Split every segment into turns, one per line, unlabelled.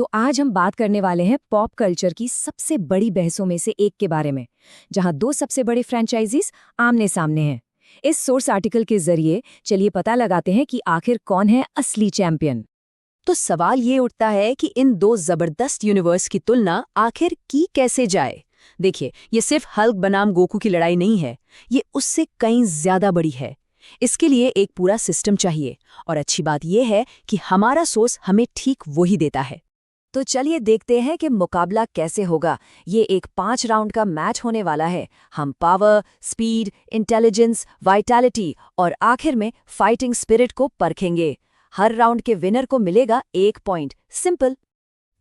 तो आज हम बात करने वाले हैं पॉप कल्चर की सबसे बड़ी बहसों में से एक के बारे में, जहां दो सबसे बड़े फ्रेंचाइजीज आमने सामने हैं। इस सोर्स आर्टिकल के जरिए चलिए पता लगाते हैं कि आखिर कौन है असली चैंपियन।
तो सवाल ये उठता है कि इन दो जबरदस्त यूनिवर्स की तुलना आखिर की कैसे जाए। देखिए, ये सिर्फ हल्क बनाम गोकू की लड़ाई नहीं है, ये उससे कहीं ज्यादा बड़ी है। इसके लिए एक पूरा सिस्टम चाहिए, और अच्छी बात यह है कि हमारा सोर्स हमें ठीक वही देता है।
तो चलिए देखते हैं कि मुकाबला कैसे होगा। ये एक 5 राउंड का मैच होने वाला है। हम पावर, स्पीड, इंटेलिजेंस, वाइटैलिटी और आखिर में फाइटिंग स्पिरिट को परखेंगे। हर राउंड के विनर को मिलेगा 1 पॉइंट। सिंपल।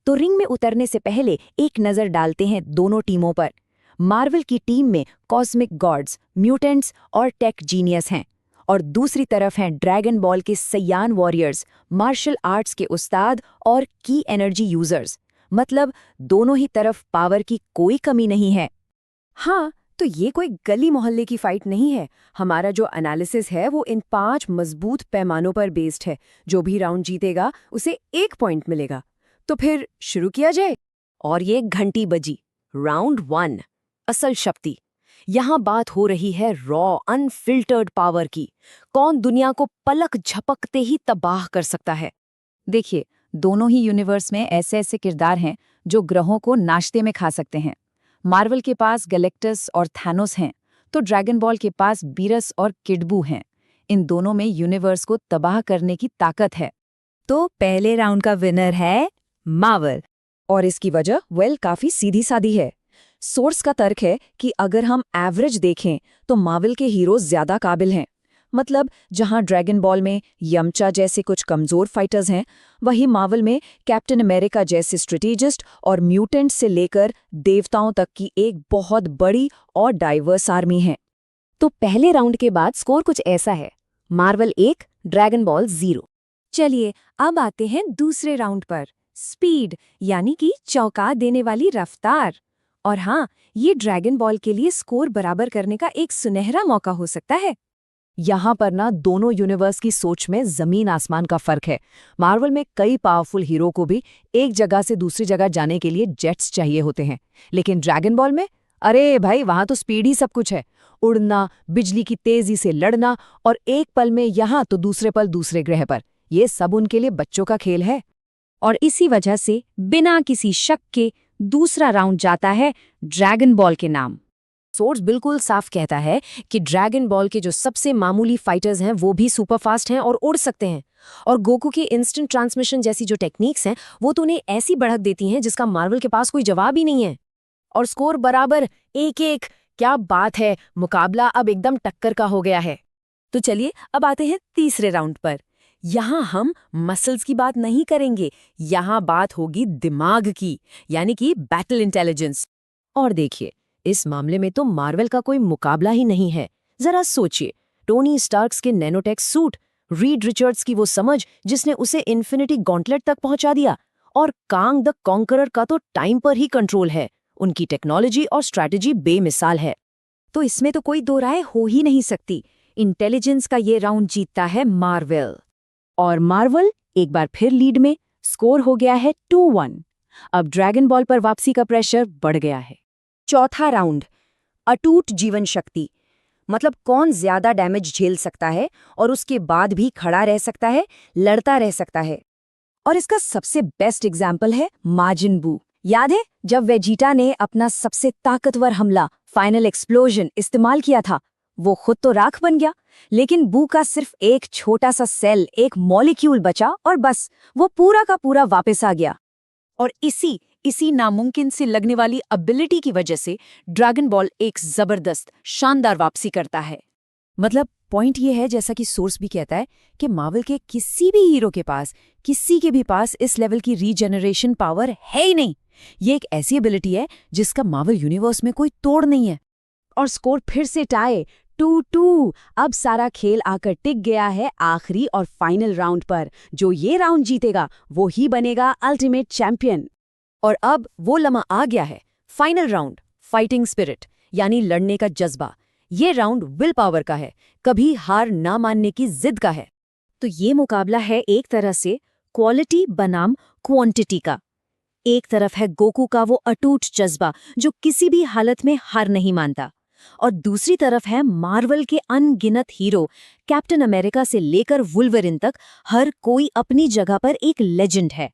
तो रिंग में उतरने से पहले एक नज़र डालते हैं दोनों टीमों पर। मार्वल की टीम में कॉस्मिक गॉड्स, म्यूटेंट्स और टेक जीनियस हैं, और दूसरी तरफ हैं ड्रैगन बॉल के सयान वॉरियर्स, मार्शल आर्ट्स के उस्ताद और की एनर्जी यूजर्स। मतलब दोनों ही तरफ पावर की कोई कमी नहीं है। हाँ, तो ये कोई गली मोहल्ले की फाइट नहीं है। हमारा जो एनालिसिस है वो इन 5 मजबूत पैमानों पर बेस्ड है। जो भी राउंड जीतेगा उसे 1 पॉइंट मिलेगा। तो फिर शुरू किया जाए। और ये घंटी बजी। राउंड 1, असल शक्ति। यहाँ बात हो रही है रॉ अनफिल्टर्ड पावर की। कौन दुनिया को पलक झपकते ही तबाह कर सकता है। देखिए, दोनों ही यूनिवर्स में ऐसे ऐसे किरदार हैं जो ग्रहों को नाश्ते में खा सकते हैं। मार्वल के पास गैलेक्टस और थैनोस हैं, तो ड्रैगन बॉल के पास बीरस और किडबू हैं। इन दोनों में यूनिवर्स को तबाह करने की ताकत है। तो पहले राउंड का विनर है मार्वल। और इसकी वजह काफी सीधी सादी है। सोर्स का तर्क है कि अगर हम एवरेज देखें तो मार्वल के हीरोज ज्यादा काबिल हैं। मतलब जहां ड्रैगन बॉल में यमचा जैसे कुछ कमजोर फाइटर्स हैं, वहीं मार्वल में कैप्टन अमेरिका जैसे स्ट्रेटेजिस्ट और म्यूटेंट से लेकर देवताओं तक की एक बहुत बड़ी और डाइवर्स आर्मी है।
तो पहले राउंड के बाद स्कोर कुछ ऐसा है: मार्वल 1, ड्रैगन बॉल 0।
चलिए अब आते हैं दूसरे राउंड पर। स्पीड, यानी कि चौंका देने वाली रफ्तार। और हाँ, ये ड्रैगन बॉल के लिए स्कोर बराबर करने का एक सुनहरा मौका हो सकता है।
यहाँ पर ना दोनों यूनिवर्स की सोच में जमीन आसमान का फर्क है। मार्वल में कई पावरफुल हीरो को भी एक जगह से दूसरी जगह जाने के लिए जेट्स चाहिए होते हैं, लेकिन ड्रैगन बॉल में अरे भाई, वहां तो स्पीड ही सब कुछ है। उड़ना, बिजली की तेजी से लड़ना, और एक पल में यहाँ तो दूसरे पल दूसरे ग्रह पर। ये सब उनके लिए बच्चों का खेल है।
और इसी वजह से बिना किसी शक के दूसरा राउंड जाता है ड्रैगन बॉल के नाम।
सोर्स बिल्कुल साफ कहता है कि ड्रैगन बॉल के जो सबसे मामूली फाइटर्स हैं वो भी सुपरफास्ट हैं और उड़ सकते हैं। और गोकू के इंस्टेंट ट्रांसमिशन जैसी जो टेक्निक्स हैं वो तो उन्हें ऐसी बढ़त देती हैं जिसका मार्वल के पास कोई जवाब ही नहीं है। और स्कोर बराबर 1-1। क्या बात है, मुकाबला अब एकदम टक्कर का हो गया है।
तो चलिए अब आते हैं तीसरे राउंड पर। यहाँ हम मसल्स की बात नहीं करेंगे, यहाँ बात होगी दिमाग की, यानी कि बैटल इंटेलिजेंस।
और देखिए, इस मामले में तो मार्वल का कोई मुकाबला ही नहीं है। जरा सोचिए, टोनी स्टार्क्स के नैनोटेक सूट, रीड रिचर्ड्स की वो समझ जिसने उसे इन्फिनिटी गॉन्टलेट तक पहुंचा दिया, और कांग द कॉन्करर का तो टाइम पर ही कंट्रोल है। उनकी टेक्नोलॉजी और स्ट्रैटेजी बेमिसाल है।
तो इसमें तो कोई दो राय हो ही नहीं सकती। इंटेलिजेंस का ये राउंड जीतता है मार्वल।
और मार्वल एक बार फिर लीड में। स्कोर हो गया है 2-1। अब ड्रैगन बॉल पर वापसी का प्रेशर बढ़ गया है।
चौथा राउंड, अटूट जीवन शक्ति। मतलब कौन ज्यादा डैमेज झेल सकता है और उसके बाद भी खड़ा रह सकता है, लड़ता रह सकता है। और इसका सबसे बेस्ट एग्जाम्पल है माजिन बू। याद है जब वेजिटा ने अपना सबसे ताकतवर हमला फाइनल एक्सप्लोजन इस्तेमाल किया था? वो खुद तो राख बन गया, लेकिन बू का सिर्फ एक छोटा सा सेल, एक मॉलिक्यूल बचा और बस वो पूरा का पूरा वापस आ गया। और इसी नामुमकिन से लगने वाली एबिलिटी की वजह से ड्रैगन बॉल एक जबरदस्त शानदार वापसी करता है।
मतलब पॉइंट ये है, जैसा कि सोर्स भी कहता है, कि मार्वल के किसी भी हीरो के पास, किसी के भी पास इस लेवल की रीजेनरेशन पावर है ही नहीं। ये एक ऐसी एबिलिटी है जिसका मार्वल यूनिवर्स में कोई तोड़ नहीं है। और स्कोर फिर से टाई 2-2। अब सारा खेल आकर टिक गया है आखिरी और फाइनल राउंड पर। जो ये राउंड जीतेगा वो ही बनेगा अल्टीमेट चैंपियन।
और अब वो लम्हा आ गया है, फाइनल राउंड, फाइटिंग स्पिरिट, यानी लड़ने का जज्बा। ये राउंड विल पावर का है, कभी हार ना मानने की जिद का है। तो ये मुकाबला है एक तरह से क्वालिटी बनाम क्वांटिटी का।
एक तरफ है गोकू का वो अटूट जज्बा जो किसी भी हालत में हार नहीं मानता, और दूसरी तरफ है मार्वल के अनगिनत हीरो, कैप्टन अमेरिका से लेकर वुल्वरिन तक हर कोई अपनी जगह पर एक लेजेंड है।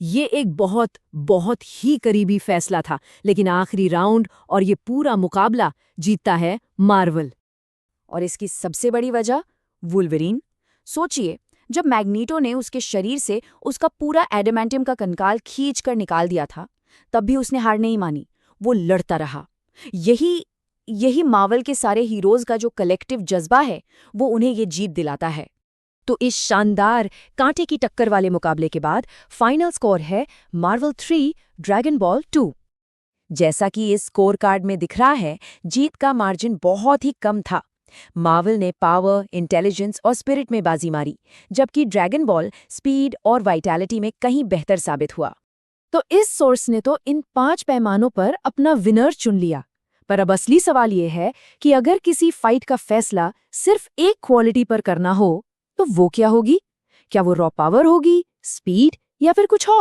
ये एक बहुत बहुत ही करीबी फैसला था, लेकिन आखिरी राउंड और ये पूरा मुकाबला जीतता है मार्वल। और इसकी सबसे बड़ी वजह वुल्वरीन। सोचिए, जब मैग्नीटो ने उसके शरीर से उसका पूरा एडामेंटियम का कंकाल खींच कर निकाल दिया था, तब भी उसने हार नहीं मानी, वो लड़ता रहा। यही मार्वल के सारे हीरोज का जो कलेक्टिव जज्बा है, वो उन्हें ये जीत दिलाता है।
तो इस शानदार कांटे की टक्कर वाले मुकाबले के बाद फाइनल स्कोर है मार्वल 3 ड्रैगन बॉल 2। जैसा कि इस स्कोर कार्ड में दिख रहा है, जीत का मार्जिन बहुत ही कम था। मार्वल ने पावर, इंटेलिजेंस और स्पिरिट में बाजी मारी, जबकि ड्रैगन बॉल स्पीड और वाइटैलिटी में कहीं बेहतर साबित हुआ।
तो इस सोर्स ने तो इन 5 पैमानों पर अपना विनर चुन लिया। पर अब असली सवाल ये है कि अगर किसी फाइट का फैसला सिर्फ एक क्वालिटी पर करना हो, तो वो क्या होगी? क्या वो रॉ पावर होगी, स्पीड, या फिर कुछ और?